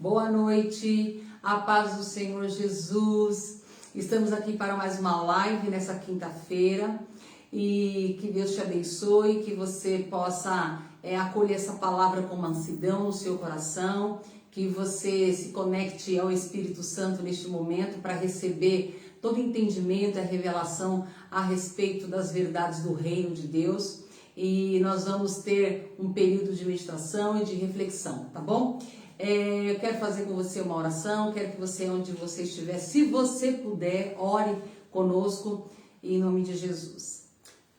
Boa noite, a paz do Senhor Jesus. Estamos aqui para mais uma live nessa quinta-feira e que Deus te abençoe, que você possa acolher essa palavra com mansidão no seu coração, que você se conecte ao Espírito Santo neste momento para receber todo entendimento e revelação a respeito das verdades do reino de Deus. E nós vamos ter um período de meditação e de reflexão, tá bom? Eu quero fazer com você uma oração, quero que você, onde você estiver, se você puder, ore conosco em nome de Jesus.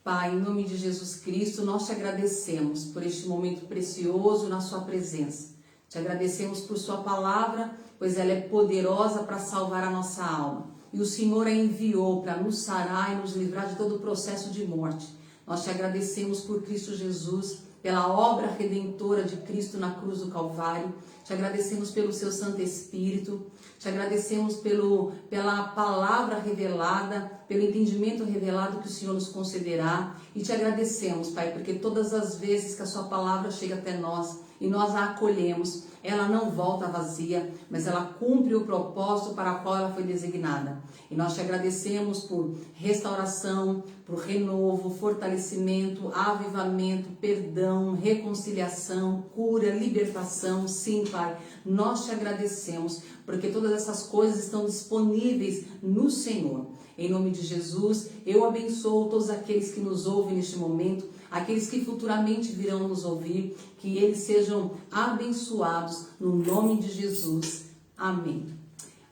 Pai, em nome de Jesus Cristo, nós te agradecemos por este momento precioso na sua presença. Te agradecemos por sua palavra, pois ela é poderosa para salvar a nossa alma. E o Senhor a enviou para nos sarar e nos livrar de todo o processo de morte. Nós te agradecemos por Cristo Jesus, pela obra redentora de Cristo na cruz do Calvário. Te agradecemos pelo seu Santo Espírito. Te agradecemos pela palavra revelada, pelo entendimento revelado que o Senhor nos concederá. E te agradecemos, Pai, porque todas as vezes que a sua palavra chega até nós e nós a acolhemos, ela não volta vazia, mas ela cumpre o propósito para o qual ela foi designada. E nós te agradecemos por restauração, por renovo, fortalecimento, avivamento, perdão, reconciliação, cura, libertação. Sim, Pai, nós te agradecemos, porque todas essas coisas estão disponíveis no Senhor. Em nome de Jesus, eu abençoo todos aqueles que nos ouvem neste momento, aqueles que futuramente virão nos ouvir, que eles sejam abençoados no nome de Jesus. Amém.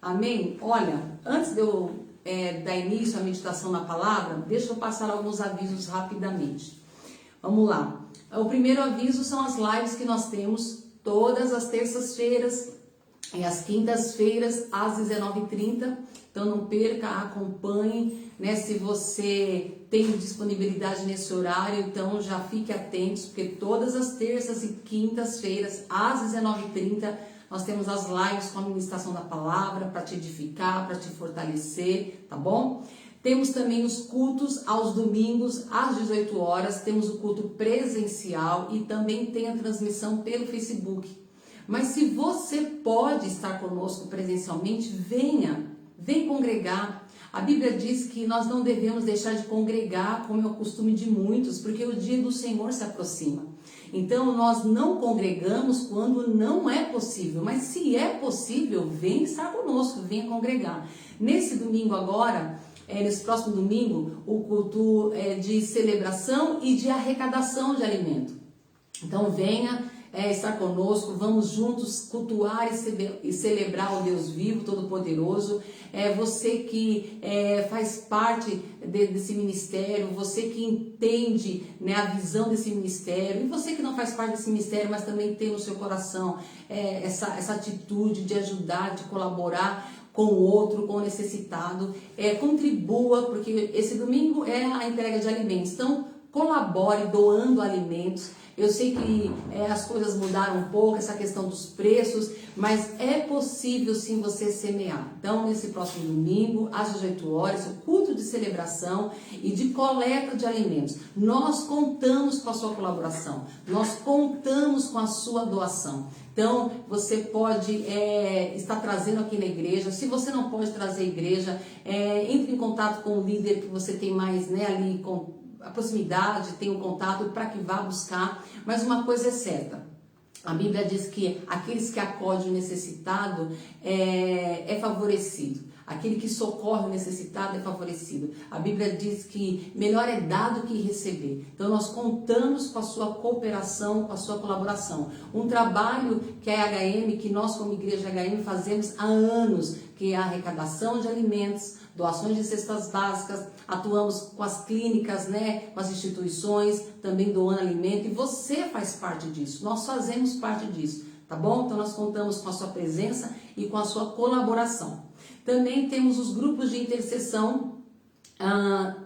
Amém? Olha, antes de eu dar início à meditação na palavra, deixa eu passar alguns avisos rapidamente. Vamos lá. O primeiro aviso são as lives que nós temos todas as terças-feiras e às quintas-feiras às 19h30. Então não perca, acompanhe, né? Se você tem disponibilidade nesse horário, então já fique atentos, porque todas as terças e quintas-feiras às 19h30 nós temos as lives com a ministração da palavra para te edificar, para te fortalecer, tá bom? Temos também os cultos aos domingos às 18 horas, temos o culto presencial e também tem a transmissão pelo Facebook. Mas se você pode estar conosco presencialmente, vem congregar. A Bíblia diz que nós não devemos deixar de congregar, como é o costume de muitos, porque o dia do Senhor se aproxima. Então, nós não congregamos quando não é possível, mas se é possível, vem estar conosco, venha congregar. Nesse domingo agora, nesse próximo domingo, o culto é de celebração e de arrecadação de alimento. Então, venha estar conosco, vamos juntos cultuar e celebrar o Deus vivo, Todo-Poderoso. Você que faz parte desse ministério, você que entende, né, a visão desse ministério, e você que não faz parte desse ministério, mas também tem no seu coração essa atitude de ajudar, de colaborar com o outro, com o necessitado, contribua, porque esse domingo é a entrega de alimentos. Então, colabore doando alimentos. Eu sei que as coisas mudaram um pouco, essa questão dos preços, mas é possível sim você semear. Então, nesse próximo domingo, às 18 horas, o culto de celebração e de coleta de alimentos. Nós contamos com a sua colaboração, nós contamos com a sua doação. Então, você pode estar trazendo aqui na igreja. Se você não pode trazer a igreja, entre em contato com o líder que você tem mais, né, ali com a proximidade, tem um contato para que vá buscar. Mas uma coisa é certa, a Bíblia diz que aqueles que acodem o necessitado é favorecido. Aquele que socorre o necessitado é favorecido. A Bíblia diz que melhor é dado que receber. Então nós contamos com a sua cooperação, com a sua colaboração. Um trabalho que a HM, que nós como igreja HM fazemos há anos, que é a arrecadação de alimentos, doações de cestas básicas, atuamos com as clínicas, né, com as instituições, também doando alimento, e você faz parte disso, nós fazemos parte disso, tá bom? Então nós contamos com a sua presença e com a sua colaboração. Também temos os grupos de intercessão,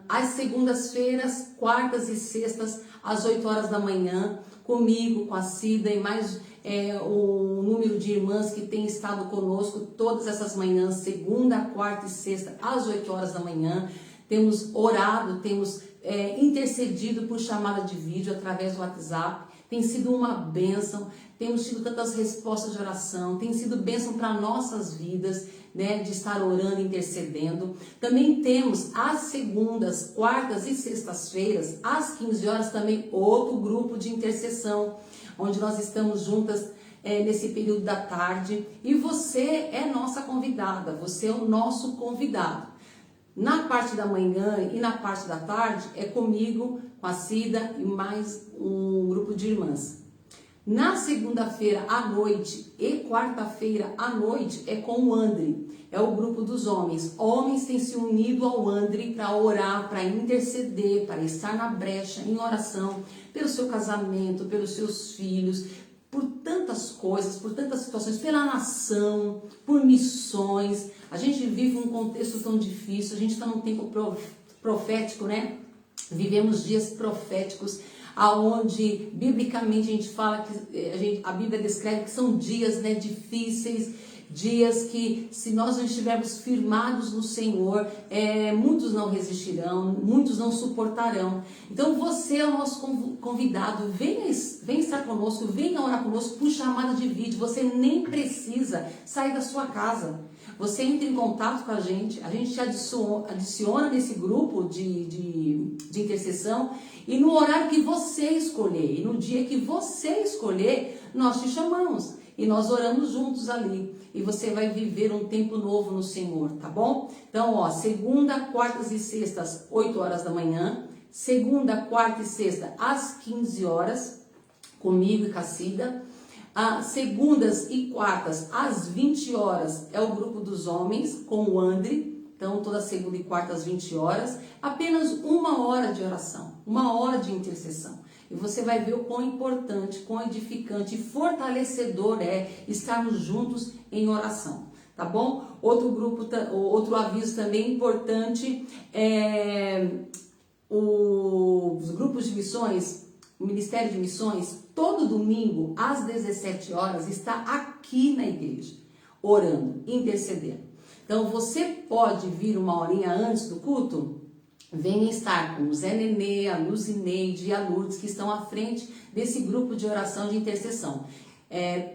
às segundas-feiras, quartas e sextas, às 8 horas da manhã, comigo, com a Cida e mais o número de irmãs que tem estado conosco todas essas manhãs, segunda, quarta e sexta, às 8 horas da manhã. Temos orado, temos intercedido por chamada de vídeo através do WhatsApp. tem sido uma bênção, temos tido tantas respostas de oração, tem sido bênção para nossas vidas, né, de estar orando, intercedendo. Também temos às segundas, quartas e sextas-feiras, às 15 horas, também outro grupo de intercessão, onde nós estamos juntas nesse período da tarde, e você é nossa convidada, você é o nosso convidado. Na parte da manhã e na parte da tarde é comigo, com a Cida e mais um grupo de irmãs. Na segunda-feira à noite e quarta-feira à noite é com o André, é o grupo dos homens. Homens têm se unido ao André para orar, para interceder, para estar na brecha em oração pelo seu casamento, pelos seus filhos, por tantas coisas, por tantas situações, pela nação, por missões. A gente vive um contexto tão difícil, a gente está num tempo profético, né? Vivemos dias proféticos, aonde biblicamente a gente fala que a Bíblia descreve que são dias, né, difíceis, dias que, se nós não estivermos firmados no Senhor, muitos não resistirão, muitos não suportarão. Então você é o nosso convidado, venha estar conosco, venha orar conosco por chamada de vídeo. Você nem precisa sair da sua casa. Você entra em contato com a gente te adiciona nesse grupo de intercessão, e no horário que você escolher, e no dia que você escolher, nós te chamamos e nós oramos juntos ali, e você vai viver um tempo novo no Senhor, tá bom? Então, ó, segunda, quartas e sextas, 8 horas da manhã, segunda, quarta e sexta, às 15 horas, comigo e com a Cida. Segundas e quartas, às 20 horas, é o grupo dos homens, com o André. Então, toda segunda e quarta, às 20 horas, apenas 1 hora de oração, 1 hora de intercessão. E você vai ver o quão importante, quão edificante e fortalecedor é estarmos juntos em oração, tá bom? Outro aviso também importante é os grupos de missões, o Ministério de Missões, todo domingo às 17 horas está aqui na igreja, orando, intercedendo. Então você pode vir 1 horinha antes do culto, venha estar com o Zé Nenê, a Luzineide e a Lourdes, que estão à frente desse grupo de oração de intercessão.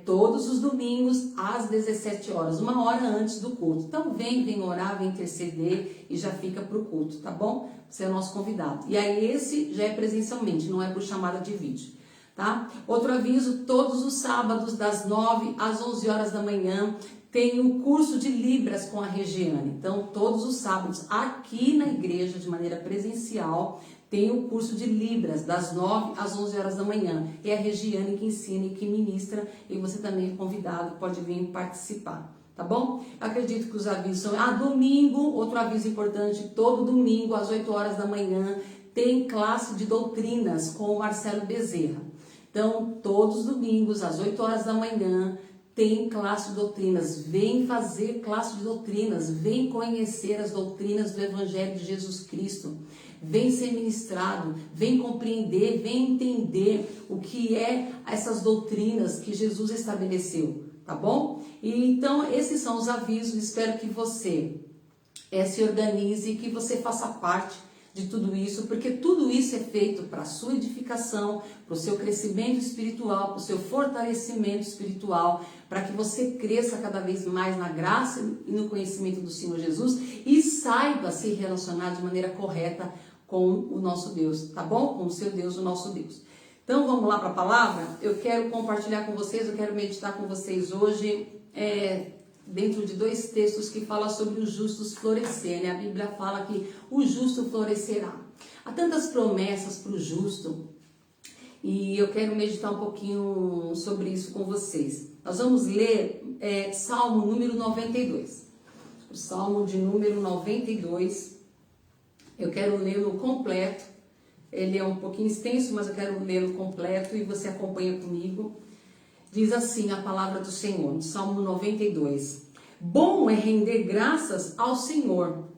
Todos os domingos às 17 horas, 1 hora antes do culto. Então vem orar, vem interceder e já fica para o culto, tá bom? Você é o nosso convidado. E aí esse já é presencialmente, não é por chamada de vídeo, tá? Outro aviso, todos os sábados das 9 às 11 horas da manhã tem o curso de Libras com a Regiane. Então todos os sábados aqui na igreja, de maneira presencial, tem o curso de Libras, das 9 às 11 horas da manhã. É a Regiane que ensina e que ministra, e você também é convidado, pode vir participar, tá bom? Acredito que os avisos são... domingo, outro aviso importante, todo domingo, às 8 horas da manhã, tem classe de doutrinas com o Marcelo Bezerra. Então, todos os domingos, às 8 horas da manhã, tem classe de doutrinas. Vem fazer classe de doutrinas, vem conhecer as doutrinas do Evangelho de Jesus Cristo. Vem ser ministrado, vem compreender, vem entender o que é essas doutrinas que Jesus estabeleceu, tá bom? E então esses são os avisos. Espero que você se organize, que você faça parte de tudo isso, porque tudo isso é feito para a sua edificação, para o seu crescimento espiritual, para o seu fortalecimento espiritual, para que você cresça cada vez mais na graça e no conhecimento do Senhor Jesus e saiba se relacionar de maneira correta com o nosso Deus, tá bom? Com o seu Deus, o nosso Deus. Então vamos lá para a palavra? Eu quero compartilhar com vocês, eu quero meditar com vocês hoje dentro de 2 textos que falam sobre os justos florescer, né? A Bíblia fala que o justo florescerá. Há tantas promessas para o justo e eu quero meditar um pouquinho sobre isso com vocês. Nós vamos ler Salmo número 92. O Salmo de número 92. Eu quero lê-lo completo. Ele é um pouquinho extenso, mas eu quero lê-lo completo e você acompanha comigo. Diz assim a palavra do Senhor, no Salmo 92. Bom é render graças ao Senhor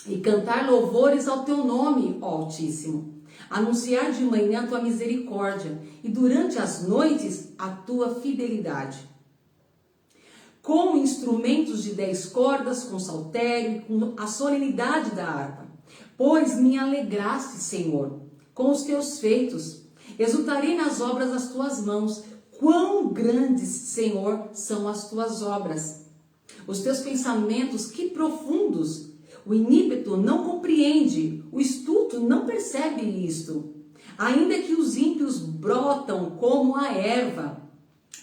e cantar louvores ao teu nome, ó Altíssimo. Anunciar de manhã a tua misericórdia e durante as noites a tua fidelidade. Com instrumentos de 10 cordas, com saltério e com a solenidade da harpa. Pois me alegraste, Senhor, com os teus feitos Exultarei nas obras das tuas mãos. Quão grandes, Senhor, são as tuas obras. Os teus pensamentos, que profundos. O iníquo não compreende, o estulto não percebe isto. Ainda que os ímpios brotam como a erva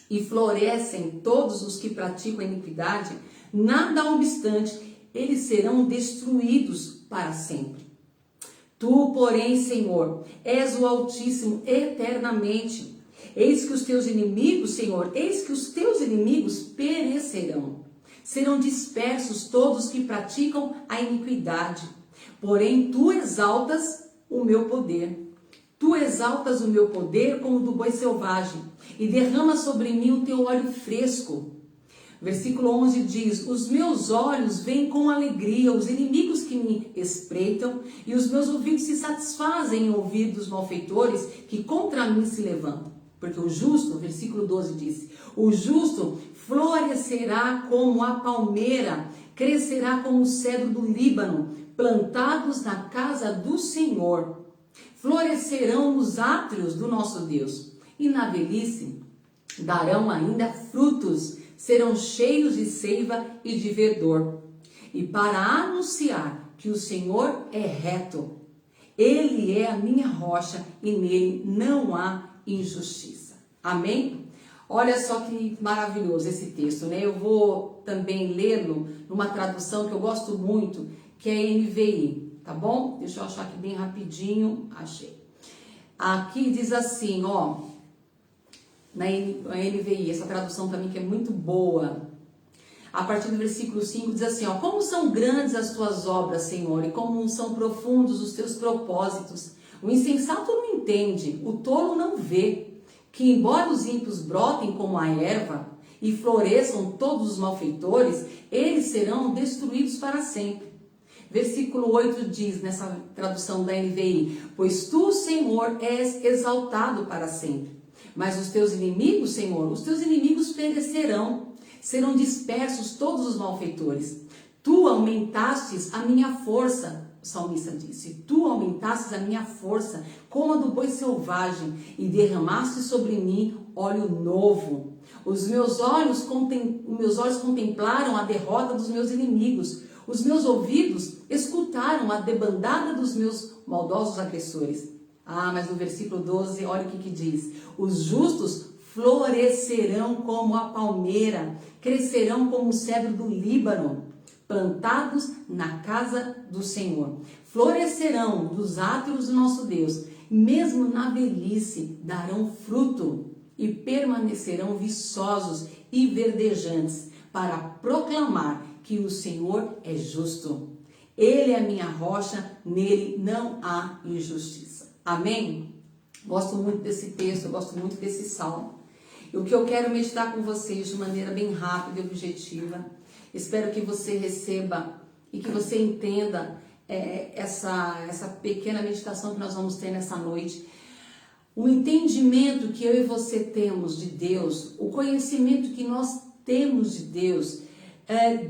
e florescem todos os que praticam a iniquidade, nada obstante, eles serão destruídos para sempre. Tu, porém, Senhor, és o Altíssimo eternamente. Eis que os teus inimigos, Senhor, eis que os teus inimigos perecerão. Serão dispersos todos que praticam a iniquidade. Porém, tu exaltas o meu poder. Tu exaltas o meu poder como o do boi selvagem e derrama sobre mim o teu óleo fresco. Versículo 11 diz: os meus olhos veem com alegria os inimigos que me espreitam e os meus ouvidos se satisfazem em ouvir dos malfeitores que contra mim se levantam. Porque o justo, versículo 12 diz: o justo florescerá como a palmeira, crescerá como o cedro do Líbano, plantados na casa do Senhor. Florescerão nos átrios do nosso Deus, e na velhice darão ainda frutos, serão cheios de seiva e de verdor. E para anunciar que o Senhor é reto, Ele é a minha rocha e nele não há injustiça. Amém? Olha só que maravilhoso esse texto, né? Eu vou também lê-lo numa tradução que eu gosto muito, que é a NVI. Tá bom? Deixa eu achar aqui bem rapidinho. Achei. Aqui diz assim, ó, na NVI, essa tradução também que é muito boa. A partir do versículo 5 diz assim, ó: como são grandes as tuas obras, Senhor, e como são profundos os teus propósitos. O insensato não entende, o tolo não vê, que embora os ímpios brotem como a erva e floresçam todos os malfeitores, eles serão destruídos para sempre. Versículo 8 diz, nessa tradução da NVI: pois tu, Senhor, és exaltado para sempre. Mas os teus inimigos, Senhor, os teus inimigos perecerão, serão dispersos todos os malfeitores. Tu aumentastes a minha força, o salmista disse, tu aumentastes a minha força como a do boi selvagem e derramaste sobre mim óleo novo. Os meus olhos contemplaram a derrota dos meus inimigos. Os meus ouvidos escutaram a debandada dos meus maldosos agressores. Ah, mas no versículo 12, olha o que diz: os justos florescerão como a palmeira, crescerão como o cedro do Líbano, plantados na casa do Senhor. Florescerão dos átrios do nosso Deus, mesmo na velhice darão fruto e permanecerão viçosos e verdejantes, para proclamar que o Senhor é justo. Ele é a minha rocha, nele não há injustiça. Amém? Gosto muito desse texto, eu gosto muito desse salmo. E o que eu quero meditar com vocês de maneira bem rápida e objetiva, espero que você receba e que você entenda essa pequena meditação que nós vamos ter nessa noite. O entendimento que eu e você temos de Deus, o conhecimento que nós temos de Deus,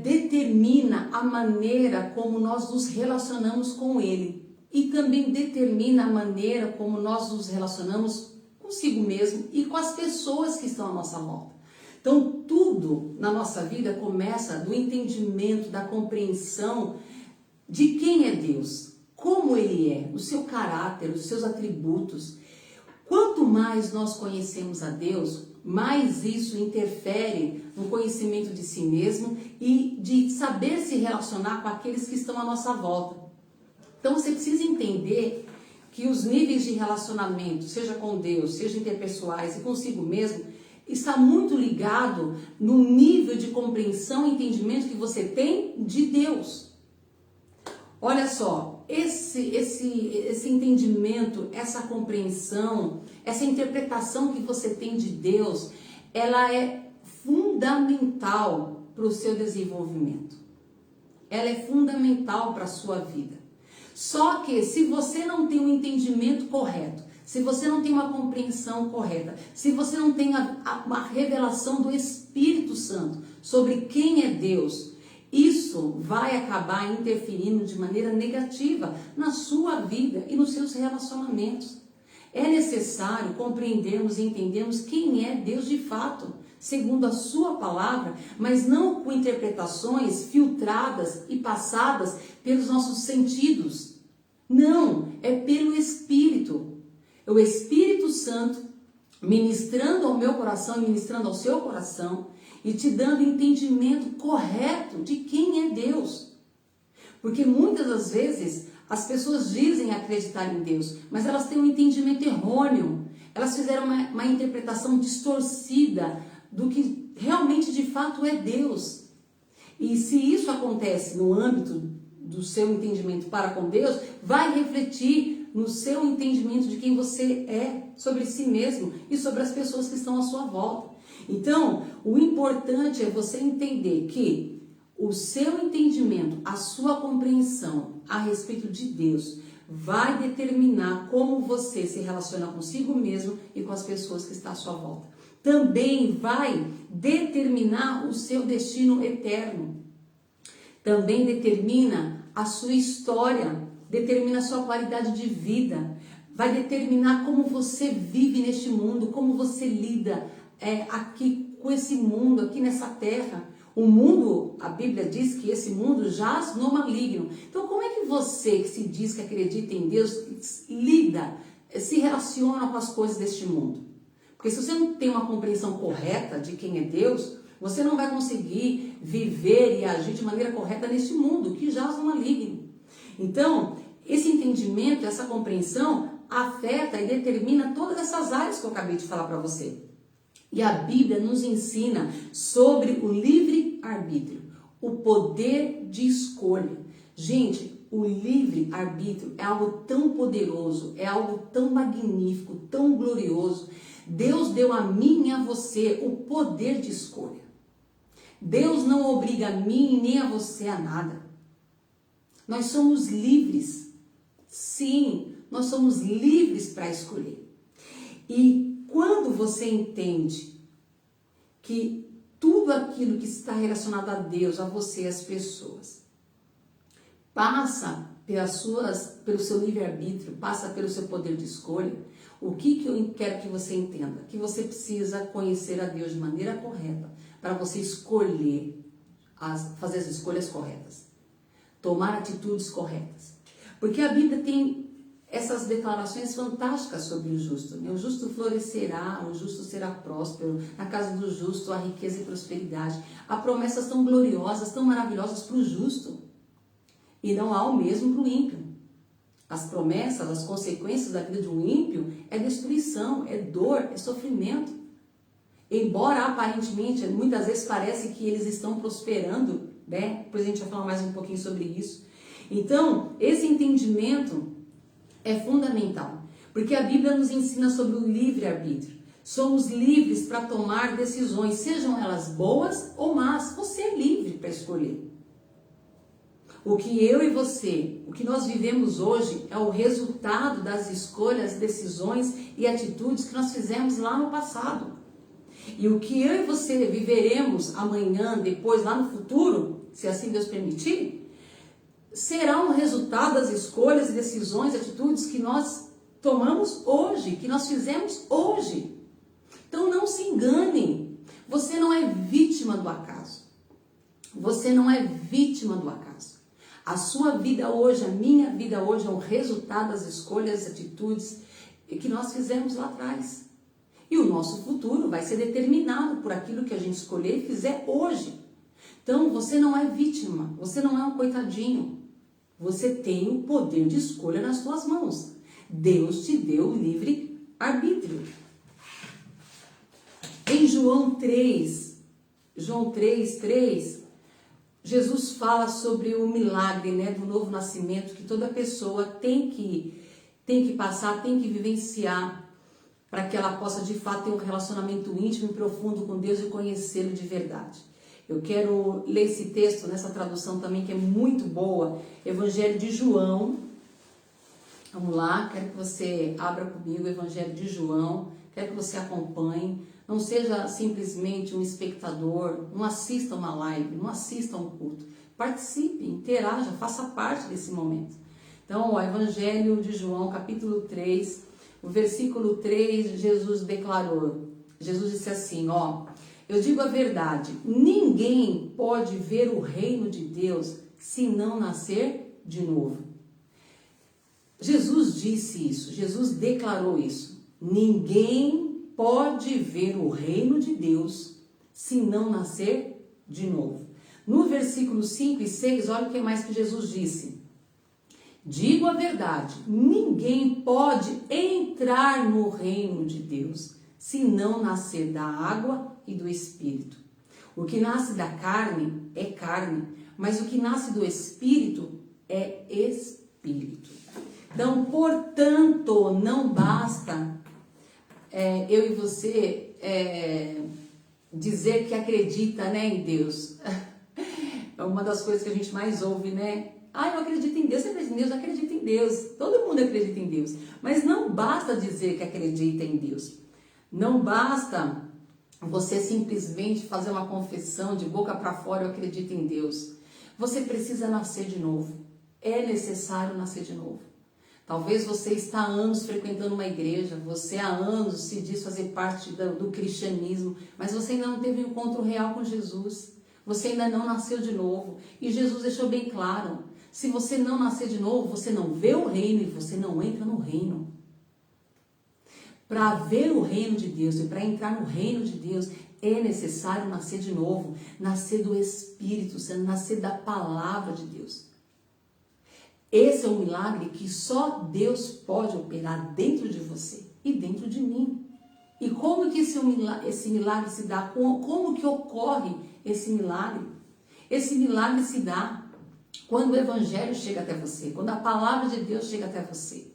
determina a maneira como nós nos relacionamos com Ele e também determina a maneira como nós nos relacionamos consigo mesmo e com as pessoas que estão à nossa volta. Então, tudo na nossa vida começa do entendimento, da compreensão de quem é Deus, como Ele é, o seu caráter, os seus atributos. Quanto mais nós conhecemos a Deus, mais isso interfere no conhecimento de si mesmo e de saber se relacionar com aqueles que estão à nossa volta. Então você precisa entender que os níveis de relacionamento, seja com Deus, seja interpessoais e consigo mesmo, está muito ligado no nível de compreensão e entendimento que você tem de Deus. Olha só, esse entendimento, essa compreensão, essa interpretação que você tem de Deus, ela é fundamental para o seu desenvolvimento. Ela é fundamental para a sua vida. Só que se você não tem um entendimento correto, se você não tem uma compreensão correta, se você não tem uma revelação do Espírito Santo sobre quem é Deus, isso vai acabar interferindo de maneira negativa na sua vida e nos seus relacionamentos. É necessário compreendermos e entendermos quem é Deus de fato, segundo a sua palavra, mas não com interpretações filtradas e passadas pelos nossos sentidos. Não, é pelo Espírito. É o Espírito Santo ministrando ao meu coração e ministrando ao seu coração e te dando entendimento correto de quem é Deus. Porque muitas das vezes as pessoas dizem acreditar em Deus, mas elas têm um entendimento errôneo. Elas fizeram uma interpretação distorcida do que realmente de fato é Deus. E se isso acontece no âmbito do seu entendimento para com Deus, vai refletir no seu entendimento de quem você é, sobre si mesmo e sobre as pessoas que estão à sua volta. Então, o importante é você entender que o seu entendimento, a sua compreensão a respeito de Deus vai determinar como você se relaciona consigo mesmo e com as pessoas que estão à sua volta. Também vai determinar o seu destino eterno. Também determina a sua história, determina a sua qualidade de vida, vai determinar como você vive neste mundo, como você lida aqui com esse mundo, aqui nessa terra. O mundo, a Bíblia diz que esse mundo jaz no maligno. Então, como é que você, que se diz que acredita em Deus, lida, se relaciona com as coisas deste mundo? Porque se você não tem uma compreensão correta de quem é Deus, você não vai conseguir viver e agir de maneira correta neste mundo que jaz no maligno. Então, esse entendimento, essa compreensão afeta e determina todas essas áreas que eu acabei de falar para você. E a Bíblia nos ensina sobre o livre-arbítrio, o poder de escolha. Gente, o livre-arbítrio é algo tão poderoso, é algo tão magnífico, tão glorioso. Deus deu a mim e a você o poder de escolha. Deus não obriga a mim nem a você a nada. Nós somos livres. Sim, nós somos livres para escolher. E quando você entende que tudo aquilo que está relacionado a Deus, a você, as pessoas, passa pelo seu livre-arbítrio, passa pelo seu poder de escolha, o que eu quero que você entenda? Que você precisa conhecer a Deus de maneira correta para você escolher, fazer as escolhas corretas, tomar atitudes corretas. Porque a Bíblia tem essas declarações fantásticas sobre o justo. O justo florescerá, o justo será próspero, na casa do justo há riqueza e prosperidade. Há promessas tão gloriosas, tão maravilhosas para o justo. E não há o mesmo para o ímpio. As promessas, as consequências da vida de um ímpio é destruição, é dor, é sofrimento. Embora aparentemente, muitas vezes parece que eles estão prosperando, né? Depois a gente vai falar mais um pouquinho sobre isso. Então, esse entendimento é fundamental, porque a Bíblia nos ensina sobre o livre-arbítrio. Somos livres para tomar decisões, sejam elas boas ou más. Você é livre para escolher. O que eu e você, o que nós vivemos hoje é o resultado das escolhas, decisões e atitudes que nós fizemos lá no passado. E o que eu e você viveremos amanhã, depois, lá no futuro, se assim Deus permitir, será um resultado das escolhas, decisões, atitudes que nós tomamos hoje, que nós fizemos hoje. Então não se engane, você não é vítima do acaso. Você não é vítima do acaso. A sua vida hoje, a minha vida hoje é um resultado das escolhas, atitudes que nós fizemos lá atrás. E o nosso futuro vai ser determinado por aquilo que a gente escolher e fizer hoje. Então você não é vítima, você não é um coitadinho. Você tem o poder de escolha nas suas mãos. Deus te deu livre arbítrio. Em João 3, Jesus fala sobre o milagre, né, do novo nascimento que toda pessoa tem que passar, tem que vivenciar para que ela possa de fato ter um relacionamento íntimo e profundo com Deus e conhecê-lo de verdade. Eu quero ler esse texto nessa tradução também que é muito boa, Evangelho de João. Vamos lá, quero que você abra comigo o Evangelho de João, quero que você acompanhe. Não seja simplesmente um espectador, não assista uma live, não assista um culto. Participe, interaja, faça parte desse momento. Então, o Evangelho de João, capítulo 3, O versículo 3, Jesus disse assim, ó: eu digo a verdade, ninguém pode ver o reino de Deus se não nascer de novo. Jesus disse isso, Jesus declarou isso. Ninguém pode ver o reino de Deus se não nascer de novo. No versículo 5 e 6, olha o que mais que Jesus disse. Digo a verdade, ninguém pode entrar no reino de Deus se não nascer da água e do Espírito. O que nasce da carne é carne, mas o que nasce do Espírito é Espírito. Então, portanto, não basta eu e você dizer que acredita, né, em Deus. É uma das coisas que a gente mais ouve, né? Eu acredito em Deus, você acredita em Deus? Eu acredito em Deus. Todo mundo acredita em Deus. Mas não basta dizer que acredita em Deus. Não basta você simplesmente fazer uma confissão de boca para fora, eu acredito em Deus. Você precisa nascer de novo. É necessário nascer de novo. Talvez você está há anos frequentando uma igreja, você há anos se diz fazer parte do cristianismo, mas você ainda não teve um encontro real com Jesus. Você ainda não nasceu de novo. E Jesus deixou bem claro, se você não nascer de novo, você não vê o reino e você não entra no reino. Para ver o reino de Deus e para entrar no reino de Deus, é necessário nascer de novo, nascer do Espírito Santo, nascer da palavra de Deus. Esse é um milagre que só Deus pode operar dentro de você e dentro de mim. E como que esse milagre se dá? Como que ocorre esse milagre? Esse milagre se dá quando o Evangelho chega até você, quando a palavra de Deus chega até você.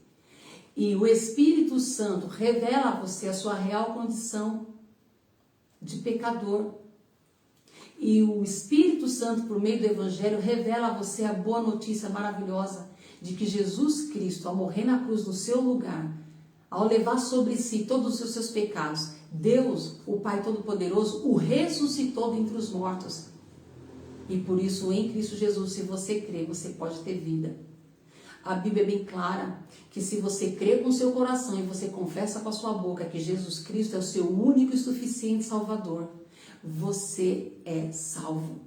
E o Espírito Santo revela a você a sua real condição de pecador. E o Espírito Santo, por meio do Evangelho, revela a você a boa notícia maravilhosa de que Jesus Cristo, ao morrer na cruz no seu lugar, ao levar sobre si todos os seus pecados, Deus, o Pai Todo-Poderoso, o ressuscitou dentre os mortos. E por isso, em Cristo Jesus, se você crê, você pode ter vida. A Bíblia é bem clara que se você crê com o seu coração e você confessa com a sua boca que Jesus Cristo é o seu único e suficiente Salvador, você é salvo.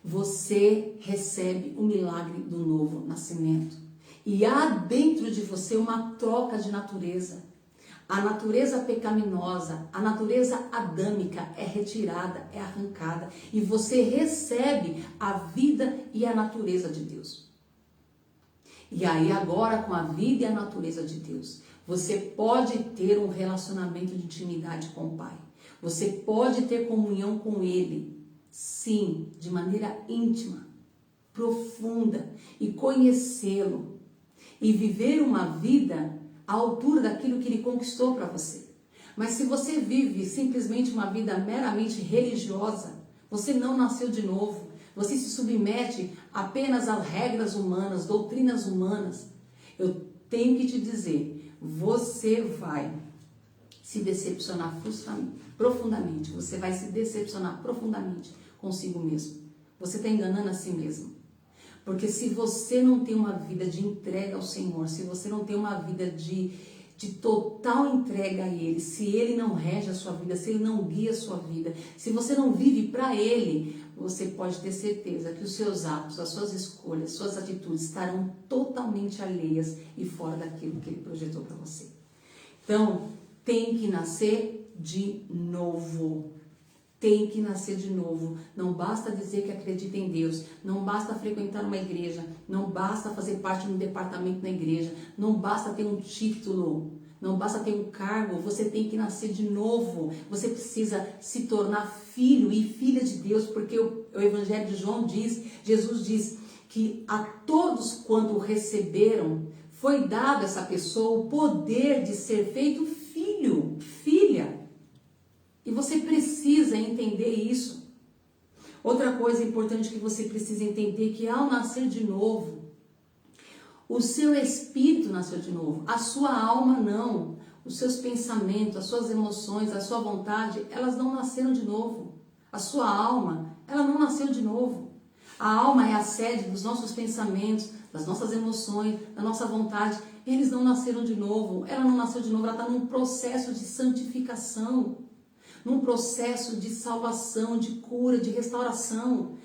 Você recebe o milagre do novo nascimento. E há dentro de você uma troca de natureza. A natureza pecaminosa, a natureza adâmica é retirada, é arrancada. E você recebe a vida e a natureza de Deus. E aí agora, com a vida e a natureza de Deus, você pode ter um relacionamento de intimidade com o Pai. Você pode ter comunhão com Ele, sim, de maneira íntima, profunda, e conhecê-lo, e viver uma vida à altura daquilo que Ele conquistou para você. Mas se você vive simplesmente uma vida meramente religiosa, você não nasceu de novo, você se submete apenas a regras humanas, doutrinas humanas, eu tenho que te dizer, você vai se decepcionar profundamente. Você vai se decepcionar profundamente consigo mesmo. Você está enganando a si mesmo. Porque se você não tem uma vida de entrega ao Senhor, se você não tem uma vida de total entrega a Ele, se Ele não rege a sua vida, se Ele não guia a sua vida, se você não vive para Ele, você pode ter certeza que os seus atos, as suas escolhas, suas atitudes estarão totalmente alheias e fora daquilo que Ele projetou para você. Então, tem que nascer de novo. Tem que nascer de novo. Não basta dizer que acredita em Deus. Não basta frequentar uma igreja. Não basta fazer parte de um departamento na igreja. Não basta ter um título. Não basta ter um cargo. Você tem que nascer de novo. Você precisa se tornar filho e filha de Deus. Porque o Evangelho de João diz, Jesus diz que a todos quanto receberam, foi dado a essa pessoa o poder de ser feito filho, filha. E você precisa entender isso. Outra coisa importante que você precisa entender é que ao nascer de novo, o seu espírito nasceu de novo, a sua alma não. Os seus pensamentos, as suas emoções, a sua vontade, elas não nasceram de novo. A sua alma, ela não nasceu de novo. A alma é a sede dos nossos pensamentos, das nossas emoções, da nossa vontade. Eles não nasceram de novo. Ela não nasceu de novo, ela está num processo de santificação, num processo de salvação, de cura, de restauração.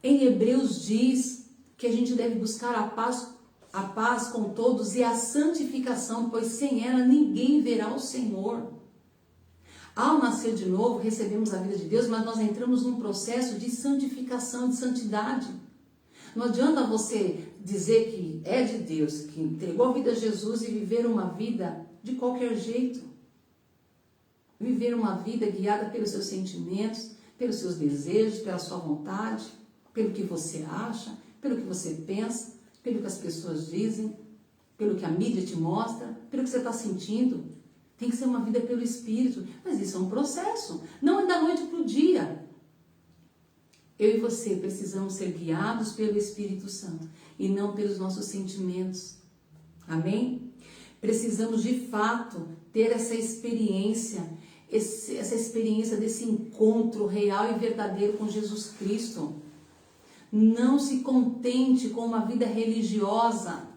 Em Hebreus diz que a gente deve buscar a paz com todos e a santificação, pois sem ela ninguém verá o Senhor. Ao nascer de novo, recebemos a vida de Deus, mas nós entramos num processo de santificação, de santidade. Não adianta você dizer que é de Deus, que entregou a vida a Jesus e viver uma vida de qualquer jeito. Viver uma vida guiada pelos seus sentimentos, pelos seus desejos, pela sua vontade, pelo que você acha, pelo que você pensa, pelo que as pessoas dizem, pelo que a mídia te mostra, pelo que você está sentindo. Tem que ser uma vida pelo Espírito, mas isso é um processo, não é da noite para o dia. Eu e você precisamos ser guiados pelo Espírito Santo e não pelos nossos sentimentos. Amém? Precisamos de fato ter essa experiência desse encontro real e verdadeiro com Jesus Cristo. Não se contente com uma vida religiosa.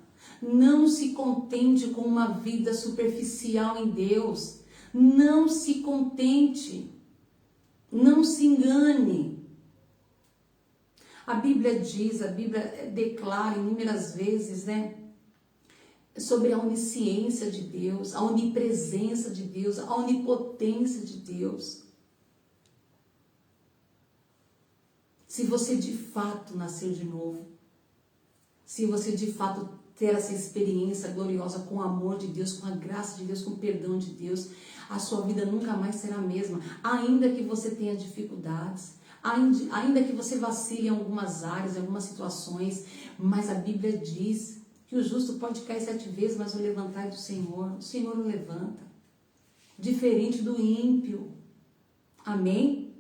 Não se contente com uma vida superficial em Deus. Não se contente. Não se engane. A Bíblia declara inúmeras vezes, sobre a onisciência de Deus, a onipresença de Deus, a onipotência de Deus. Se você de fato nasceu de novo, se você de fato ter essa experiência gloriosa com o amor de Deus, com a graça de Deus, com o perdão de Deus, a sua vida nunca mais será a mesma, ainda que você tenha dificuldades, ainda que você vacile em algumas áreas, em algumas situações, mas a Bíblia diz que o justo pode cair 7 vezes, mas o levantar é do Senhor. O Senhor o levanta. Diferente do ímpio. Amém?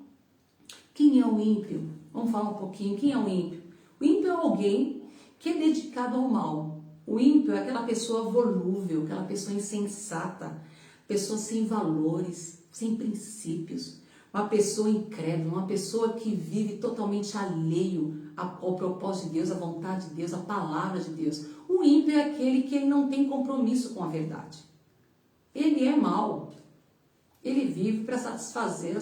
Quem é o ímpio? Vamos falar um pouquinho. Quem é o ímpio? O ímpio é alguém que é dedicado ao mal. O ímpio é aquela pessoa volúvel, aquela pessoa insensata, pessoa sem valores, sem princípios. Uma pessoa incrédula, uma pessoa que vive totalmente alheio ao propósito de Deus, à vontade de Deus, à palavra de Deus. O ímpio é aquele que ele não tem compromisso com a verdade. Ele é mau. Ele vive para satisfazer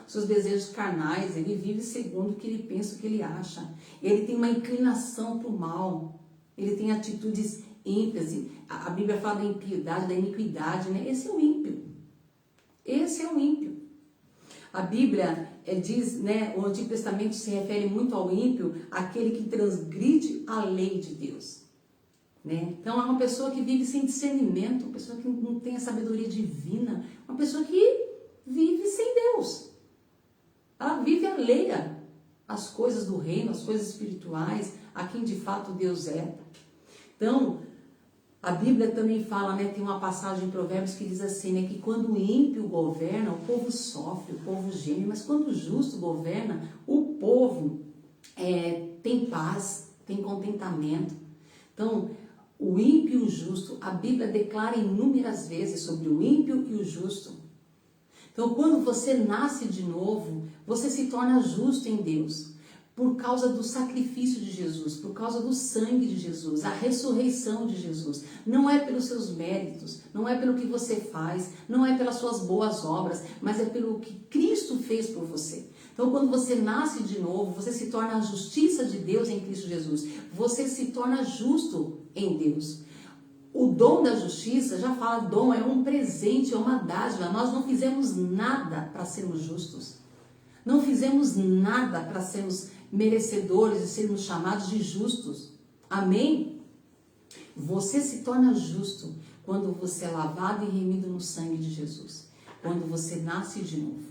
seus desejos carnais. Ele vive segundo o que ele pensa, o que ele acha. Ele tem uma inclinação para o mal. Ele tem atitudes ímpias. A Bíblia fala da impiedade, da iniquidade, Esse é o ímpio. Esse é o ímpio. A Bíblia diz, o Antigo Testamento se refere muito ao ímpio, aquele que transgride a lei de Deus. Então é uma pessoa que vive sem discernimento, uma pessoa que não tem a sabedoria divina, uma pessoa que vive sem Deus. Ela vive alheia às coisas do reino, às coisas espirituais, a quem de fato Deus é. Então, a Bíblia também fala, tem uma passagem em Provérbios que diz assim, que quando o ímpio governa, o povo sofre, o povo geme, mas quando o justo governa, o povo tem paz, tem contentamento. Então, o ímpio e o justo, a Bíblia declara inúmeras vezes sobre o ímpio e o justo. Então, quando você nasce de novo, você se torna justo em Deus, por causa do sacrifício de Jesus, por causa do sangue de Jesus, a ressurreição de Jesus. Não é pelos seus méritos, não é pelo que você faz, não é pelas suas boas obras, mas é pelo que Cristo fez por você. Então, quando você nasce de novo, você se torna a justiça de Deus em Cristo Jesus. Você se torna justo em Deus. O dom da justiça, já fala, dom é um presente, é uma dádiva. Nós não fizemos nada para sermos justos. Não fizemos nada para sermos merecedores e sermos chamados de justos. Amém? Você se torna justo quando você é lavado e remido no sangue de Jesus. Quando você nasce de novo.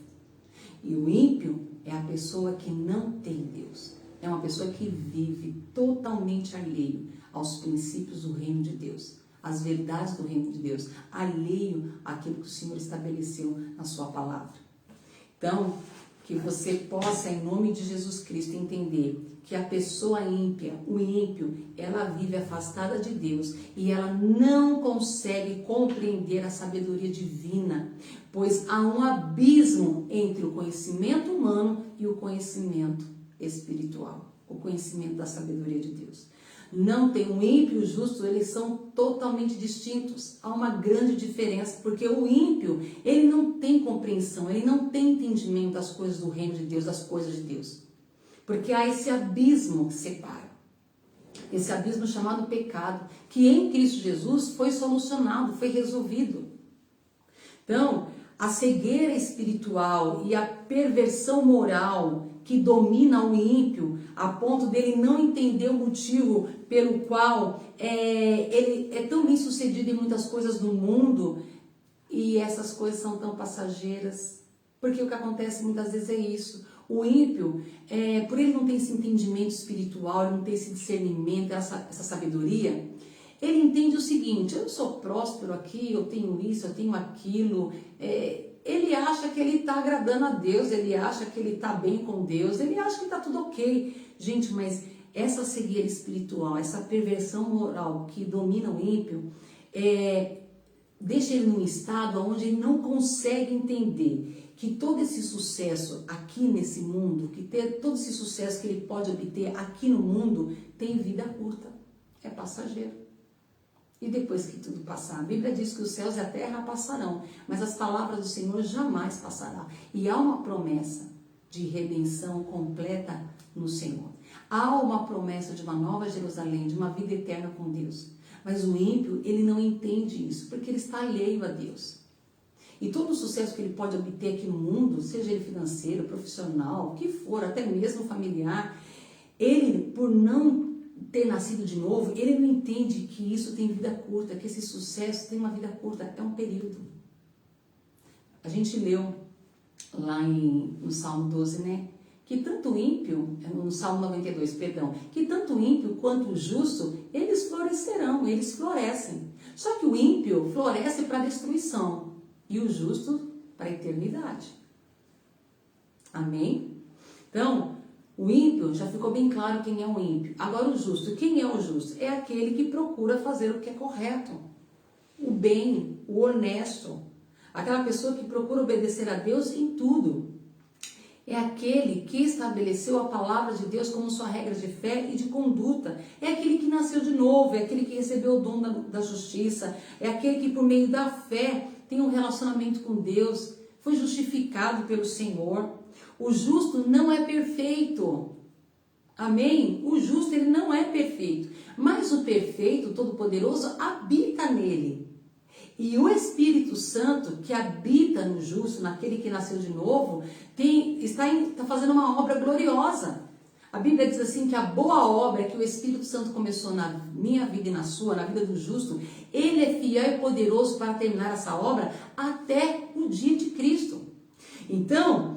E o ímpio é a pessoa que não tem Deus. É uma pessoa que vive totalmente alheio aos princípios do reino de Deus, às verdades do reino de Deus, alheio àquilo que o Senhor estabeleceu na sua palavra. Então, que você possa, em nome de Jesus Cristo, entender que a pessoa ímpia, o ímpio, ela vive afastada de Deus e ela não consegue compreender a sabedoria divina, pois há um abismo entre o conhecimento humano e o conhecimento espiritual, o conhecimento da sabedoria de Deus. Não tem o ímpio e o justo, eles são totalmente distintos. Há uma grande diferença, porque o ímpio, ele não tem compreensão, ele não tem entendimento das coisas do reino de Deus, das coisas de Deus. Porque há esse abismo que separa. Esse abismo chamado pecado, que em Cristo Jesus foi solucionado, foi resolvido. Então, a cegueira espiritual e a perversão moral que domina o ímpio, a ponto dele não entender o motivo pelo qual ele é tão bem sucedido em muitas coisas do mundo, e essas coisas são tão passageiras. Porque o que acontece muitas vezes é isso. O ímpio, por ele não ter esse entendimento espiritual, ele não ter esse discernimento, essa sabedoria, ele entende o seguinte: eu sou próspero aqui, eu tenho isso, eu tenho aquilo. Ele acha que ele está agradando a Deus, ele acha que ele está bem com Deus, ele acha que está tudo ok. Gente, mas essa cegueira espiritual, essa perversão moral que domina o ímpio, deixa ele num estado onde ele não consegue entender que todo esse sucesso aqui nesse mundo, todo esse sucesso que ele pode obter aqui no mundo, tem vida curta, é passageiro. E depois que tudo passar, a Bíblia diz que os céus e a terra passarão, mas as palavras do Senhor jamais passarão. E há uma promessa de redenção completa no Senhor. Há uma promessa de uma nova Jerusalém, de uma vida eterna com Deus. Mas o ímpio, ele não entende isso, porque ele está alheio a Deus. E todo o sucesso que ele pode obter aqui no mundo, seja ele financeiro, profissional, o que for, até mesmo familiar, ele, por não ter nascido de novo, ele não entende que isso tem vida curta, que esse sucesso tem uma vida curta, é um período. A gente leu lá no Salmo 12, né? Que tanto o ímpio, no Salmo 92, perdão, que tanto o ímpio quanto o justo, eles florescerão, eles florescem. Só que o ímpio floresce para a destruição e o justo para a eternidade. Amém? Então, o ímpio, já ficou bem claro quem é o ímpio. Agora o justo, quem é o justo? É aquele que procura fazer o que é correto, o bem, o honesto. Aquela pessoa que procura obedecer a Deus em tudo. É aquele que estabeleceu a palavra de Deus como sua regra de fé e de conduta. É aquele que nasceu de novo, é aquele que recebeu o dom da justiça, é aquele que por meio da fé tem um relacionamento com Deus, foi justificado pelo Senhor. O justo não é perfeito. Amém? O justo, ele não é perfeito. Mas o perfeito, todo-poderoso, habita nele. E o Espírito Santo, que habita no justo, naquele que nasceu de novo, está fazendo uma obra gloriosa. A Bíblia diz assim que a boa obra que o Espírito Santo começou na minha vida e na sua, na vida do justo, ele é fiel e poderoso para terminar essa obra até o dia de Cristo. Então,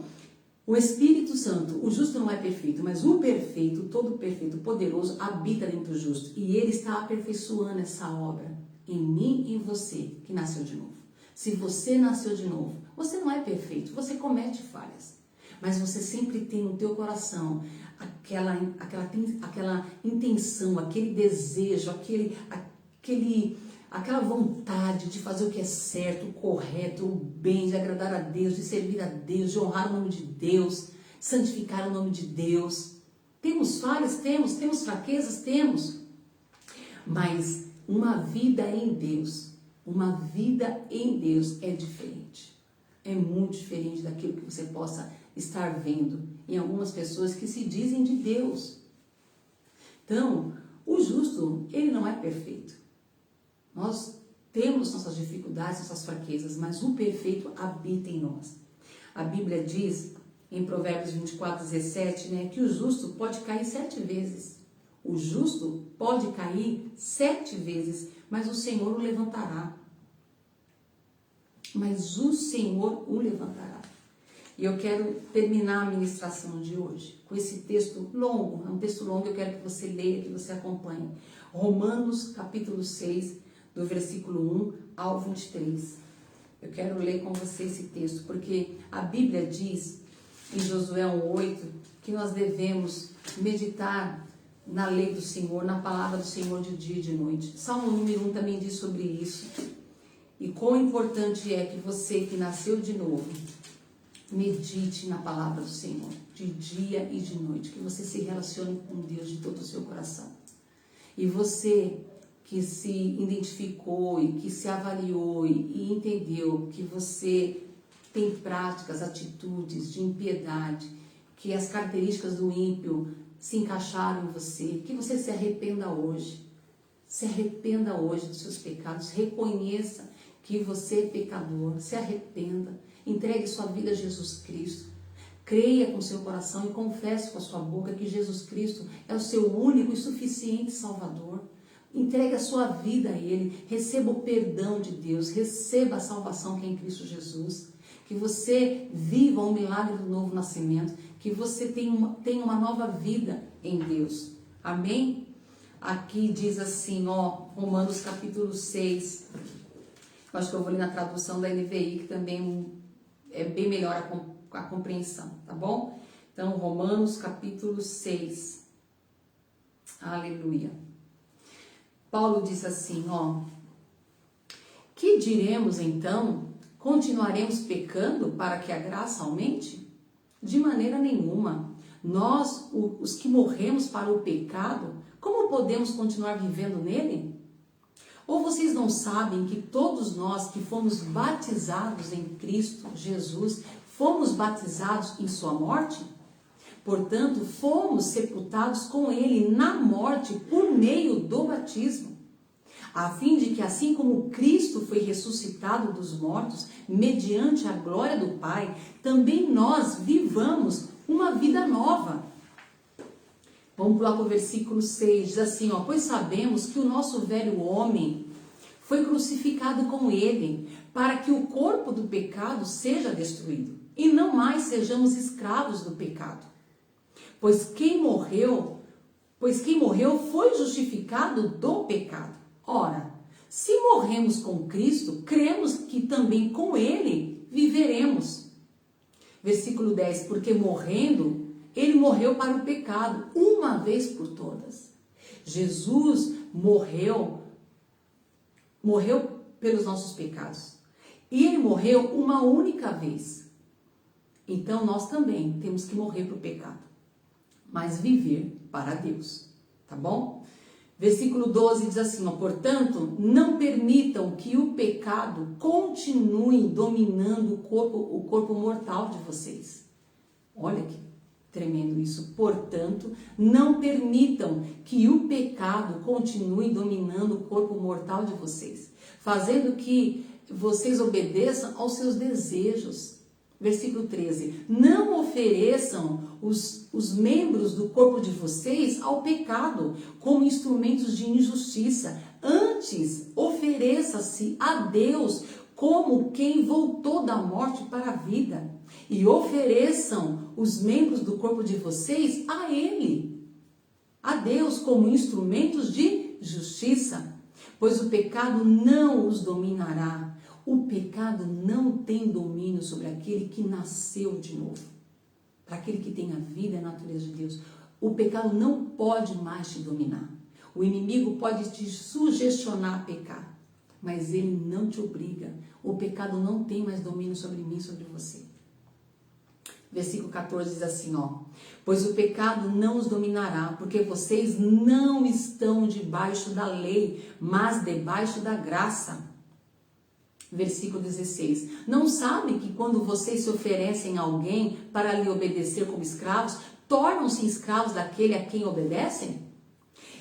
o Espírito Santo, o justo não é perfeito, mas o perfeito, todo perfeito, poderoso, habita dentro do justo. E ele está aperfeiçoando essa obra em mim e em você, que nasceu de novo. Se você nasceu de novo, você não é perfeito, você comete falhas. Mas você sempre tem no teu coração aquela intenção, aquele desejo, aquela vontade de fazer o que é certo, o correto, o bem, de agradar a Deus, de servir a Deus, de honrar o nome de Deus, santificar o nome de Deus. Temos falhas? Temos fraquezas? Temos. Mas uma vida em Deus é diferente. É muito diferente daquilo que você possa estar vendo em algumas pessoas que se dizem de Deus. Então, o justo, ele não é perfeito. Nós temos nossas dificuldades, nossas fraquezas, mas o perfeito habita em nós. A Bíblia diz, em Provérbios 24:17, né, que o justo pode cair 7 vezes. O justo pode cair 7 vezes, mas o Senhor o levantará. Mas o Senhor o levantará. E eu quero terminar a ministração de hoje com esse texto longo. É um texto longo, eu quero que você leia, que você acompanhe. Romanos, capítulo 6, do versículo 1 ao 23. Eu quero ler com você esse texto, porque a Bíblia diz, em Josué 1:8, que nós devemos meditar na lei do Senhor, na palavra do Senhor de dia e de noite. Salmo número 1 também diz sobre isso. E quão importante é que você que nasceu de novo, medite na palavra do Senhor, de dia e de noite, que você se relacione com Deus de todo o seu coração. E você que se identificou e que se avaliou e entendeu que você tem práticas, atitudes de impiedade, que as características do ímpio se encaixaram em você, que você se arrependa hoje. Se arrependa hoje dos seus pecados, reconheça que você é pecador, se arrependa, entregue sua vida a Jesus Cristo, creia com seu coração e confesse com a sua boca que Jesus Cristo é o seu único e suficiente Salvador. Entregue a sua vida a Ele, receba o perdão de Deus, receba a salvação que é em Cristo Jesus, que você viva o milagre do novo nascimento, que você tenha uma nova vida em Deus. Amém? Aqui diz assim, Romanos capítulo 6, eu acho que eu vou ler na tradução da NVI, que também é bem melhor a compreensão, tá bom? Então, Romanos capítulo 6, aleluia. Paulo diz assim, que diremos então? Continuaremos pecando para que a graça aumente? De maneira nenhuma. Nós, os que morremos para o pecado, como podemos continuar vivendo nele? Ou vocês não sabem que todos nós que fomos batizados em Cristo Jesus, fomos batizados em sua morte? Portanto, fomos sepultados com ele na morte por meio do batismo, a fim de que assim como Cristo foi ressuscitado dos mortos, mediante a glória do Pai, também nós vivamos uma vida nova. Vamos lá para o versículo 6, diz assim, pois sabemos que o nosso velho homem foi crucificado com ele, para que o corpo do pecado seja destruído, e não mais sejamos escravos do pecado. Pois quem morreu foi justificado do pecado. Ora, se morremos com Cristo, cremos que também com ele viveremos. Versículo 10, porque morrendo, ele morreu para o pecado, uma vez por todas. Jesus morreu pelos nossos pecados. E ele morreu uma única vez. Então nós também temos que morrer para o pecado, mas viver para Deus, tá bom? Versículo 12 diz assim, portanto, não permitam que o pecado continue dominando o corpo mortal de vocês. Olha que tremendo isso. Portanto, não permitam que o pecado continue dominando o corpo mortal de vocês, fazendo que vocês obedeçam aos seus desejos. Versículo 13, não ofereçam os membros do corpo de vocês ao pecado como instrumentos de injustiça. Antes, ofereça-se a Deus como quem voltou da morte para a vida. E ofereçam os membros do corpo de vocês a Ele, a Deus, como instrumentos de justiça. Pois o pecado não os dominará. O pecado não tem domínio sobre aquele que nasceu de novo. Para aquele que tem a vida e a natureza de Deus. O pecado não pode mais te dominar. O inimigo pode te sugestionar a pecar, mas ele não te obriga. O pecado não tem mais domínio sobre mim, sobre você. Versículo 14 diz assim, pois o pecado não os dominará, porque vocês não estão debaixo da lei, mas debaixo da graça. Versículo 16, não sabem que quando vocês se oferecem a alguém para lhe obedecer como escravos, tornam-se escravos daquele a quem obedecem?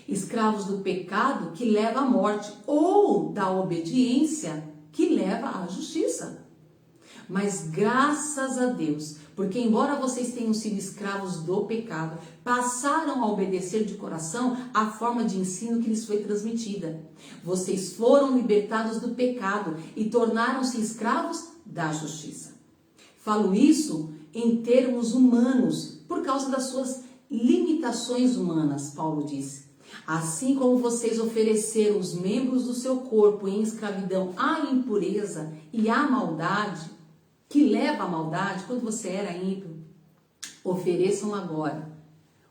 Escravos do pecado que leva à morte, ou da obediência que leva à justiça. Mas graças a Deus, porque embora vocês tenham sido escravos do pecado, passaram a obedecer de coração a forma de ensino que lhes foi transmitida. Vocês foram libertados do pecado e tornaram-se escravos da justiça. Falo isso em termos humanos, por causa das suas limitações humanas, Paulo disse. Assim como vocês ofereceram os membros do seu corpo em escravidão à impureza e à maldade, que leva à maldade, quando você era ímpio, ofereçam agora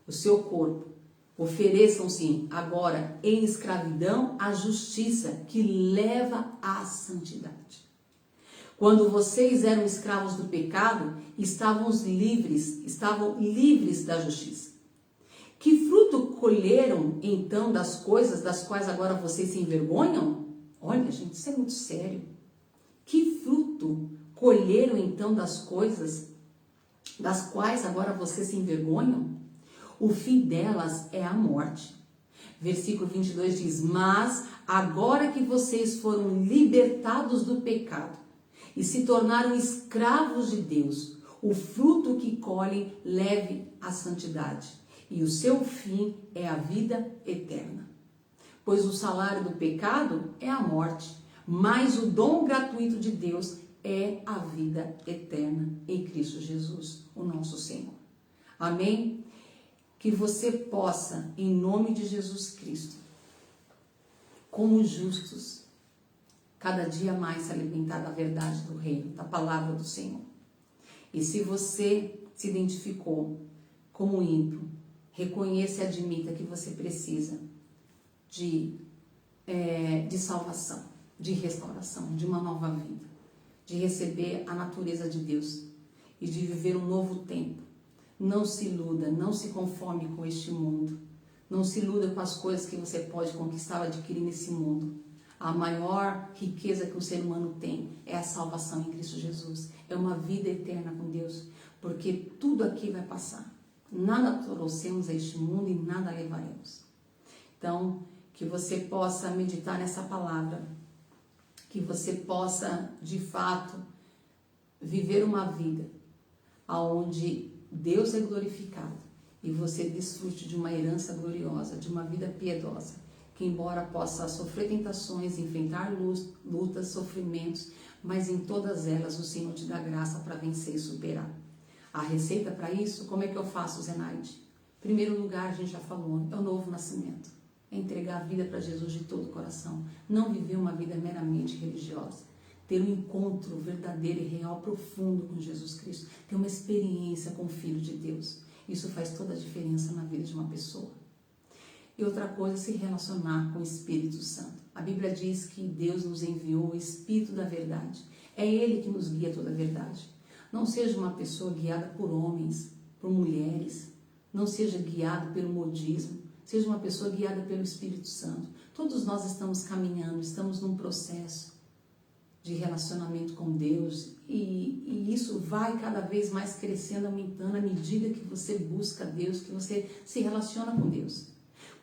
o seu corpo, ofereçam-se agora em escravidão à justiça, que leva à santidade. Quando vocês eram escravos do pecado, estavam livres da justiça. Que fruto colheram então das coisas das quais agora vocês se envergonham? Olha, gente, isso é muito sério. Que fruto colheram então das coisas das quais agora vocês se envergonham? O fim delas é a morte. Versículo 22 diz: mas agora que vocês foram libertados do pecado e se tornaram escravos de Deus, o fruto que colhem leve à santidade, e o seu fim é a vida eterna. Pois o salário do pecado é a morte, mas o dom gratuito de Deus é a vida eterna em Cristo Jesus, o nosso Senhor. Amém? Que você possa, em nome de Jesus Cristo, como justos, cada dia mais se alimentar da verdade do reino, da palavra do Senhor. E se você se identificou como ímpio, reconheça e admita que você precisa de salvação, de restauração, de uma nova vida, de receber a natureza de Deus e de viver um novo tempo. Não se iluda, não se conforme com este mundo. Não se iluda com as coisas que você pode conquistar ou adquirir nesse mundo. A maior riqueza que o ser humano tem é a salvação em Cristo Jesus. É uma vida eterna com Deus, porque tudo aqui vai passar. Nada trouxemos a este mundo e nada levaremos. Então, que você possa meditar nessa palavra, que você possa, de fato, viver uma vida onde Deus é glorificado e você desfrute de uma herança gloriosa, de uma vida piedosa, que embora possa sofrer tentações, enfrentar lutas, sofrimentos, mas em todas elas o Senhor te dá graça para vencer e superar. A receita para isso, como é que eu faço, Zenaide? Em primeiro lugar, a gente já falou, é o novo nascimento. É entregar a vida para Jesus de todo o coração. Não viver uma vida meramente religiosa. Ter um encontro verdadeiro e real, profundo com Jesus Cristo. Ter uma experiência com o Filho de Deus. Isso faz toda a diferença na vida de uma pessoa. E outra coisa é se relacionar com o Espírito Santo. A Bíblia diz que Deus nos enviou o Espírito da verdade. É Ele que nos guia a toda a verdade. Não seja uma pessoa guiada por homens, por mulheres. Não seja guiado pelo modismo. Seja uma pessoa guiada pelo Espírito Santo. Todos nós estamos caminhando, estamos num processo de relacionamento com Deus e isso vai cada vez mais crescendo, aumentando à medida que você busca Deus, que você se relaciona com Deus.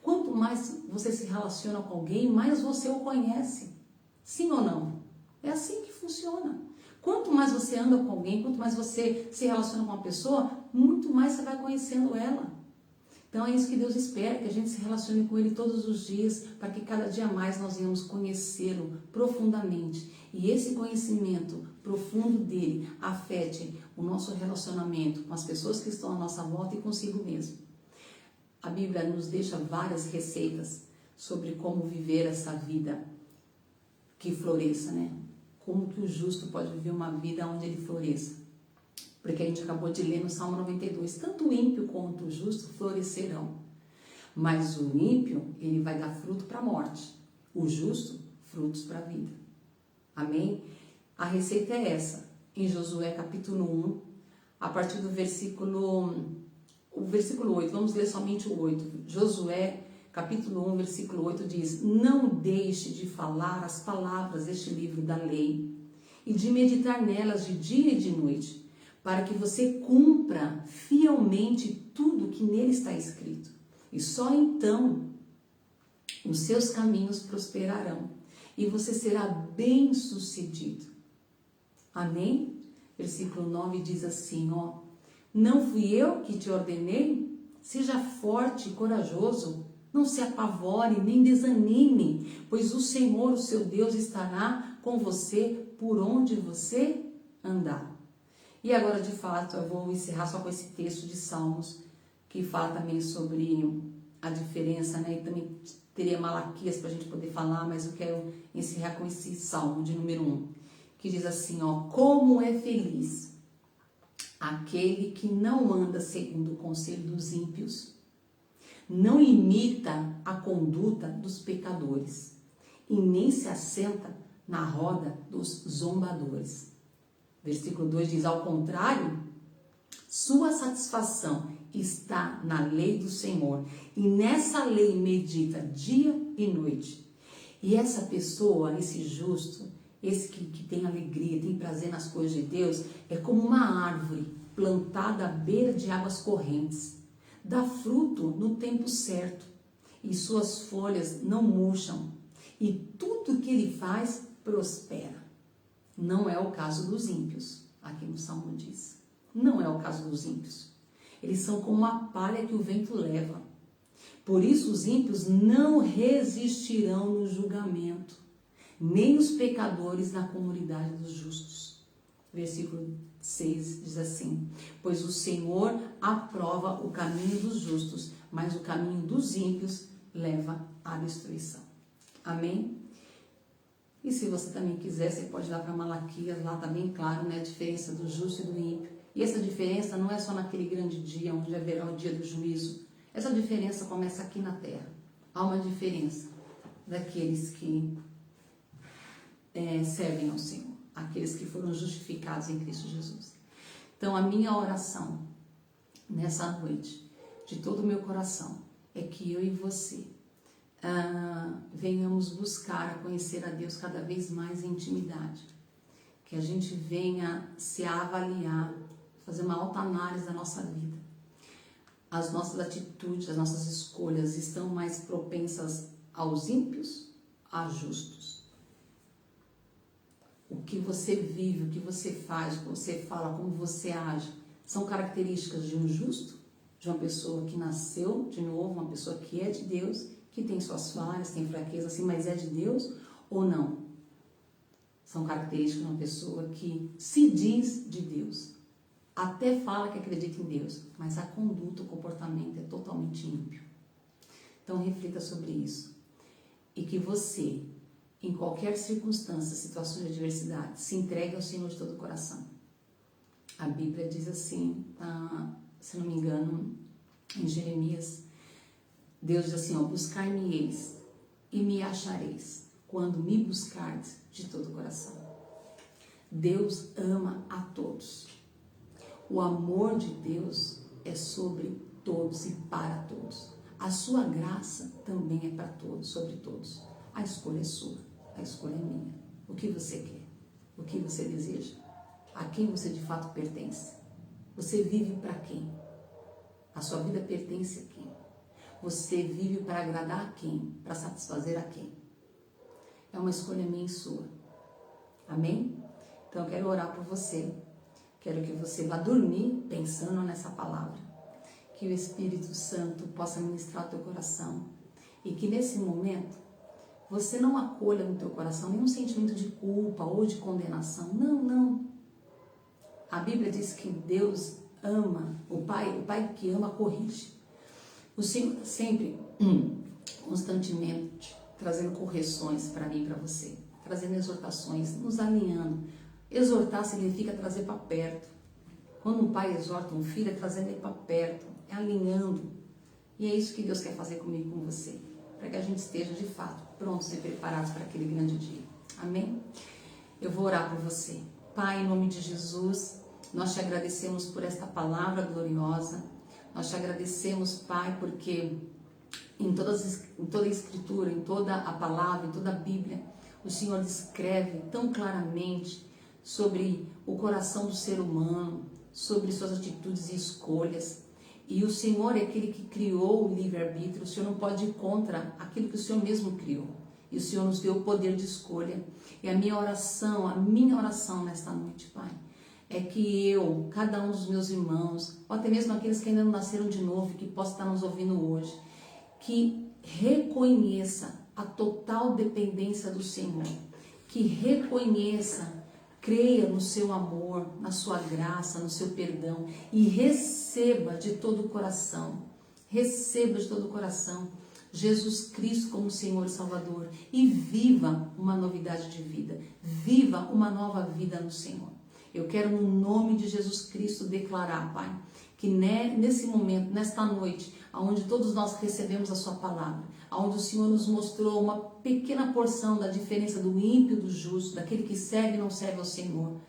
Quanto mais você se relaciona com alguém, mais você o conhece. Sim ou não? É assim que funciona. Quanto mais você anda com alguém, quanto mais você se relaciona com uma pessoa, muito mais você vai conhecendo ela. Então é isso que Deus espera, que a gente se relacione com Ele todos os dias, para que cada dia mais nós venhamos conhecê-lo profundamente. E esse conhecimento profundo dele afete o nosso relacionamento com as pessoas que estão à nossa volta e consigo mesmo. A Bíblia nos deixa várias receitas sobre como viver essa vida que floresça, né? Como que o justo pode viver uma vida onde ele floresça. Porque a gente acabou de ler no Salmo 92, tanto o ímpio quanto o justo florescerão. Mas o ímpio, ele vai dar fruto para a morte. O justo, frutos para a vida. Amém? A receita é essa. Em Josué capítulo 1, a partir do versículo 8, vamos ler somente o 8. Josué capítulo 1, versículo 8 diz: não deixe de falar as palavras deste livro da lei e de meditar nelas de dia e de noite, para que você cumpra fielmente tudo que nele está escrito. E só então os seus caminhos prosperarão e você será bem-sucedido. Amém? Versículo 9 diz assim, ó: não fui eu que te ordenei? Seja forte e corajoso, não se apavore nem desanime, pois o Senhor, o seu Deus, estará com você por onde você andar. E agora, de fato, eu vou encerrar só com esse texto de Salmos, que fala também sobre a diferença, né? E também teria Malaquias para a gente poder falar, mas eu quero encerrar com esse Salmo de número 1, que diz assim, ó: como é feliz aquele que não anda segundo o conselho dos ímpios, não imita a conduta dos pecadores, e nem se assenta na roda dos zombadores. Versículo 2 diz, ao contrário, sua satisfação está na lei do Senhor, e nessa lei medita dia e noite. E essa pessoa, esse justo, esse que tem alegria, tem prazer nas coisas de Deus, é como uma árvore plantada à beira de águas correntes. Dá fruto no tempo certo, e suas folhas não murcham, e tudo que ele faz prospera. Não é o caso dos ímpios, aqui no Salmo diz. Não é o caso dos ímpios. Eles são como uma palha que o vento leva. Por isso os ímpios não resistirão no julgamento, nem os pecadores na comunidade dos justos. Versículo 6 diz assim: pois o Senhor aprova o caminho dos justos, mas o caminho dos ímpios leva à destruição. Amém? E se você também quiser, você pode ir lá para Malaquias, lá está bem claro, né, a diferença do justo e do ímpio. E essa diferença não é só naquele grande dia, onde haverá o dia do juízo. Essa diferença começa aqui na terra. Há uma diferença daqueles que servem ao Senhor, aqueles que foram justificados em Cristo Jesus. Então, a minha oração nessa noite, de todo o meu coração, é que eu e você venhamos buscar conhecer a Deus cada vez mais em intimidade. Que a gente venha se avaliar, fazer uma autoanálise da nossa vida. As nossas atitudes, as nossas escolhas estão mais propensas aos ímpios, a justos. O que você vive, o que você faz, o que você fala, como você age, são características de um justo, de uma pessoa que nasceu de novo, uma pessoa que é de Deus, que tem suas falhas, tem fraquezas, assim, mas é de Deus ou não? São características de uma pessoa que se diz de Deus. Até fala que acredita em Deus, mas a conduta, o comportamento é totalmente ímpio. Então reflita sobre isso. E que você, em qualquer circunstância, situação de adversidade, se entregue ao Senhor de todo o coração. A Bíblia diz assim, se não me engano, em Jeremias, Deus diz assim, buscai-me-eis e me achareis, quando me buscardes de todo o coração. Deus ama a todos. O amor de Deus é sobre todos e para todos. A sua graça também é para todos, sobre todos. A escolha é sua, a escolha é minha. O que você quer? O que você deseja? A quem você de fato pertence? Você vive para quem? A sua vida pertence a quem? Você vive para agradar a quem? Para satisfazer a quem? É uma escolha minha e sua. Amém? Então eu quero orar por você. Quero que você vá dormir pensando nessa palavra. Que o Espírito Santo possa ministrar o teu coração. E que nesse momento, você não acolha no teu coração nenhum sentimento de culpa ou de condenação. Não, não. A Bíblia diz que Deus ama, o Pai que ama corrige. O Senhor sempre, constantemente, trazendo correções para mim e para você. Trazendo exortações, nos alinhando. Exortar significa trazer para perto. Quando um pai exorta um filho, é trazendo ele para perto, é alinhando. E é isso que Deus quer fazer comigo e com você, para que a gente esteja de fato prontos e preparados para aquele grande dia. Amém? Eu vou orar por você. Pai, em nome de Jesus, nós te agradecemos por esta palavra gloriosa. Nós te agradecemos, Pai, porque em toda a Escritura, em toda a palavra, em toda a Bíblia, o Senhor descreve tão claramente sobre o coração do ser humano, sobre suas atitudes e escolhas. E o Senhor é aquele que criou o livre-arbítrio. O Senhor não pode ir contra aquilo que o Senhor mesmo criou. E o Senhor nos deu o poder de escolha. E a minha oração nesta noite, Pai, é que eu, cada um dos meus irmãos, ou até mesmo aqueles que ainda não nasceram de novo, que possam estar nos ouvindo hoje, que reconheça a total dependência do Senhor, que reconheça, creia no seu amor, na sua graça, no seu perdão e receba de todo o coração, Jesus Cristo como Senhor e Salvador e viva uma novidade de vida, viva uma nova vida no Senhor. Eu quero no nome de Jesus Cristo declarar, Pai, que nesse momento, nesta noite, onde todos nós recebemos a sua palavra, onde o Senhor nos mostrou uma pequena porção da diferença do ímpio e do justo, daquele que serve e não serve ao Senhor,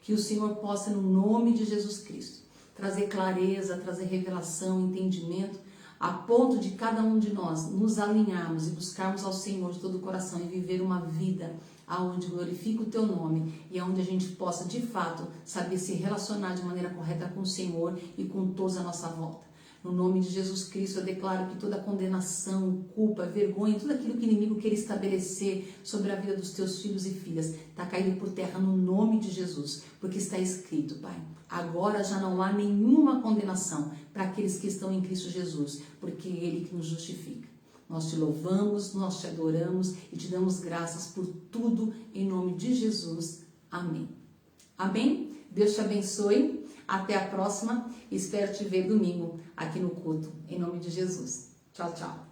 que o Senhor possa, no nome de Jesus Cristo, trazer clareza, trazer revelação, entendimento, a ponto de cada um de nós nos alinharmos e buscarmos ao Senhor de todo o coração e viver uma vida aonde glorifica o teu nome e aonde a gente possa de fato saber se relacionar de maneira correta com o Senhor e com todos à nossa volta. No nome de Jesus Cristo, eu declaro que toda condenação, culpa, vergonha, tudo aquilo que o inimigo quer estabelecer sobre a vida dos teus filhos e filhas, está caindo por terra no nome de Jesus, porque está escrito, Pai, agora já não há nenhuma condenação para aqueles que estão em Cristo Jesus, porque é Ele que nos justifica. Nós te louvamos, nós te adoramos e te damos graças por tudo em nome de Jesus. Amém. Amém? Deus te abençoe. Até a próxima. Espero te ver domingo aqui no culto. Em nome de Jesus. Tchau, tchau.